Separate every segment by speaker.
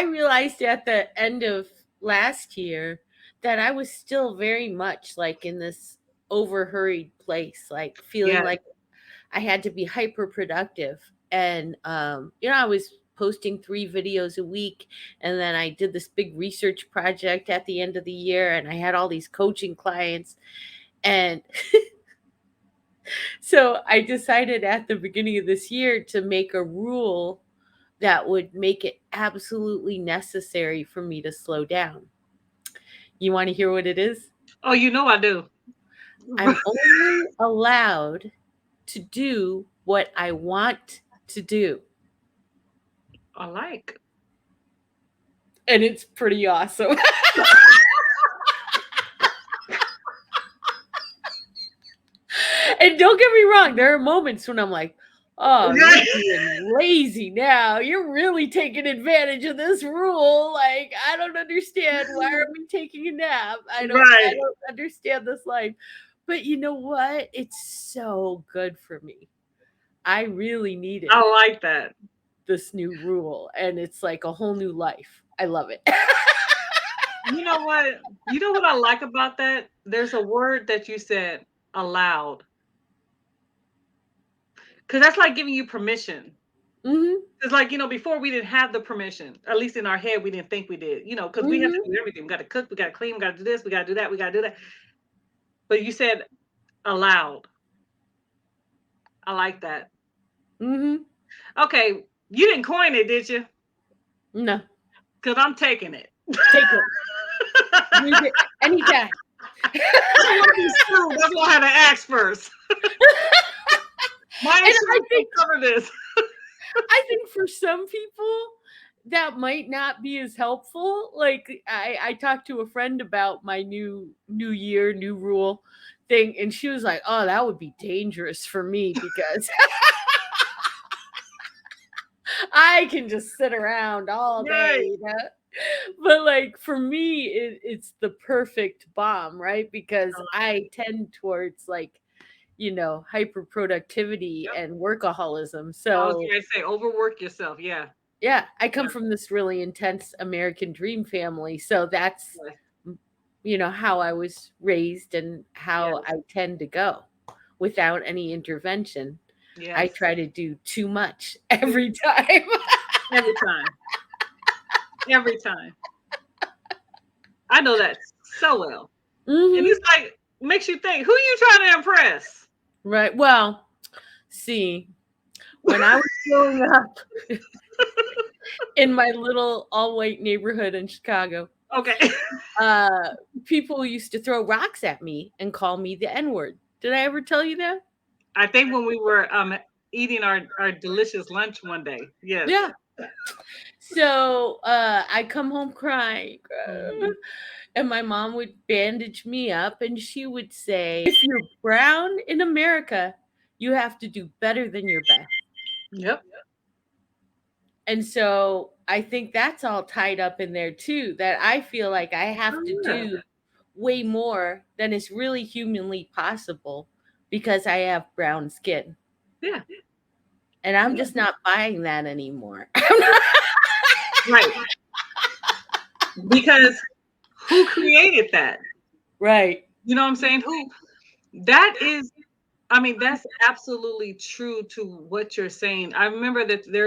Speaker 1: I realized at the end of last year that I was still very much like in this over hurried place, like feeling
Speaker 2: Yeah.
Speaker 1: like I had to be hyper productive. And, I was posting 3 videos a week. And then I did this big research project at the end of the year, and I had all these coaching clients. And so I decided at the beginning of this year to make a rule that would make it absolutely necessary for me to slow down. You want to hear what it is?
Speaker 2: Oh, you know I do.
Speaker 1: I'm only allowed to do what I want to do.
Speaker 2: I like.
Speaker 1: And it's pretty awesome. And don't get me wrong, there are moments when I'm like, oh, you're being lazy now. You're really taking advantage of this rule. Like, I don't understand. Why are we taking a nap? I
Speaker 2: Right.
Speaker 1: don't understand this life. But you know what? It's so good for me. I really needed
Speaker 2: I like that.
Speaker 1: this new rule, and it's like a whole new life. I love it.
Speaker 2: You know what? You know what I like about that? There's a word that you said, allowed. Because that's like giving you permission.
Speaker 1: Mhm.
Speaker 2: It's like, before we didn't have the permission. At least in our head, we didn't think we did, because we have to
Speaker 1: Mhm.
Speaker 2: do everything. We got to cook, we got to clean, we got to do this, we got to do that, we got to do that. But you said allowed. I like that.
Speaker 1: Mhm.
Speaker 2: Okay. You didn't coin it, did you?
Speaker 1: No.
Speaker 2: Because I'm taking it.
Speaker 1: Take it. Use it anytime.
Speaker 2: I don't want to be sued. That's why I had to ask first. My
Speaker 1: And I
Speaker 2: insurance will
Speaker 1: think
Speaker 2: cover this.
Speaker 1: for some people that might not be as helpful. Like I talked to a friend about my new year, new rule thing, and she was like, "Oh, that would be dangerous for me because I can just sit around all day,
Speaker 2: Right.
Speaker 1: you know." But like for me, it's the perfect bomb, right? Because I tend towards like hyper productivity
Speaker 2: Yep.
Speaker 1: and workaholism.
Speaker 2: I was
Speaker 1: So
Speaker 2: going to say, overwork yourself. Yeah.
Speaker 1: yeah, I
Speaker 2: Yeah.
Speaker 1: come from this really intense American dream family. So that's,
Speaker 2: Yes.
Speaker 1: how I was raised and how
Speaker 2: Yes.
Speaker 1: I tend to go without any intervention. I
Speaker 2: Yes.
Speaker 1: try to do too much every time.
Speaker 2: Every time. Every time. I know that so well. And
Speaker 1: Hmm.
Speaker 2: it's like, makes you think, who you trying to impress?
Speaker 1: Right. Well, see, when I was growing up in my little all white neighborhood in Chicago,
Speaker 2: Okay.
Speaker 1: uh, people used to throw rocks at me and call me the N word. Did I ever tell you that?
Speaker 2: I think when we were eating our delicious lunch one day. Yes.
Speaker 1: Yeah. So I come home crying,
Speaker 2: Mhm.
Speaker 1: and my mom would bandage me up, and she would say, "If you're brown in America, you have to do better than your best."
Speaker 2: Yep.
Speaker 1: And so I think that's all tied up in there too, that I feel like I have to
Speaker 2: Oh, yeah.
Speaker 1: do way more than is really humanly possible because I have brown skin.
Speaker 2: Yeah.
Speaker 1: And I'm
Speaker 2: Yeah.
Speaker 1: just not buying that anymore.
Speaker 2: Right. Because who created that?
Speaker 1: Right.
Speaker 2: You know what I'm saying? That is, I mean, that's absolutely true to what you're saying. I remember that there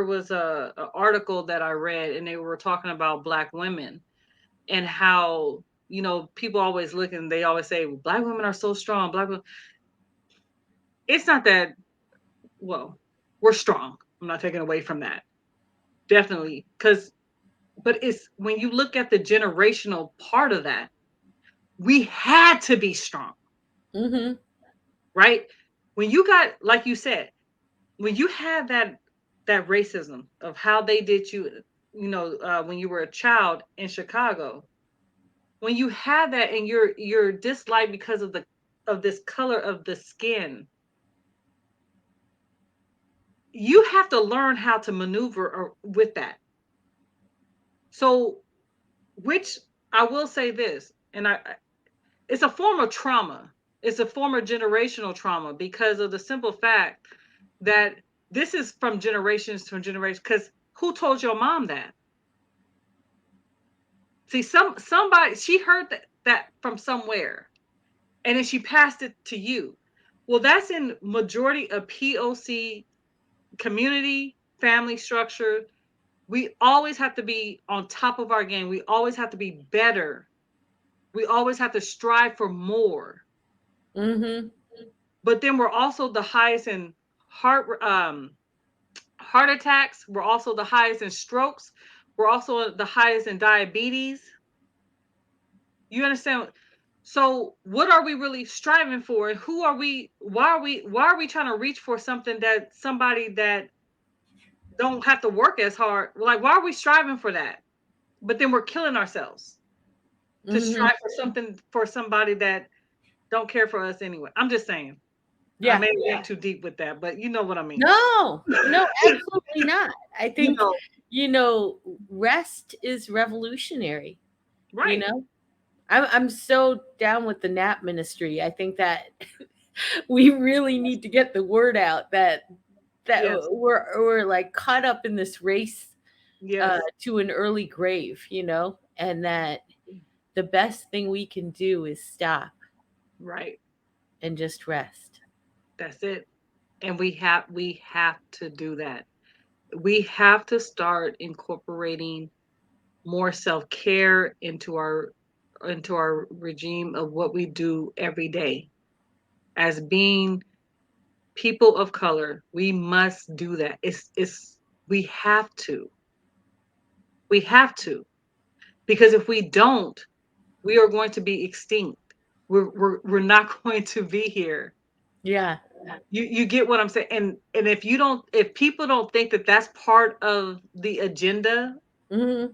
Speaker 2: was a article that I read, and they were talking about Black women and how, people always look and they always say Black women are so strong. Black women, it's not that. Well, we're strong. I'm not taking away from that, definitely, but it's when you look at the generational part of that, we had to be strong,
Speaker 1: Mhm.
Speaker 2: right? When you got, like you said, when you had that racism of how they did you, when you were a child in Chicago, when you had that and you're disliked because of this color of the skin, you have to learn how to maneuver with that. So, which I will say this, and it's a form of trauma. It's a form of generational trauma because of the simple fact that this is from generations to generations. Because Who told your mom that? See, somebody, she heard that from somewhere, and then she passed it to you. Well, that's in majority of POC community, family structure. We always have to be on top of our game. We always have to be better. We always have to strive for more.
Speaker 1: Mm-hmm.
Speaker 2: But then we're also the highest in heart attacks. We're also the highest in strokes. We're also the highest in diabetes. You understand? So what are we really striving for? And who are we? Why are we trying to reach for something that somebody that don't have to work as hard? Like, why are we striving for that? But then we're killing ourselves to
Speaker 1: Mm-hmm.
Speaker 2: strive for something for somebody that don't care for us anyway. I'm just saying. I
Speaker 1: Yeah.
Speaker 2: may get too deep with that, but you know what I mean.
Speaker 1: No, no, absolutely not. I
Speaker 2: You
Speaker 1: think,
Speaker 2: know,
Speaker 1: you know, rest is revolutionary, you
Speaker 2: right.
Speaker 1: know? I'm so down with the nap ministry. I think that we really need to get the word out that
Speaker 2: Yes.
Speaker 1: we're like caught up in this race
Speaker 2: Yes.
Speaker 1: to an early grave, you know, and that the best thing we can do is stop
Speaker 2: Right.
Speaker 1: and just rest.
Speaker 2: That's it. And we have to do that. We have to start incorporating more self-care into our regime of what we do every day. As being people of color, we must do that. It's we have to. We have to. Because if we don't, we are going to be extinct. We're not going to be here.
Speaker 1: Yeah.
Speaker 2: You get what I'm saying? And if people don't think that that's part of the agenda,
Speaker 1: Hmm.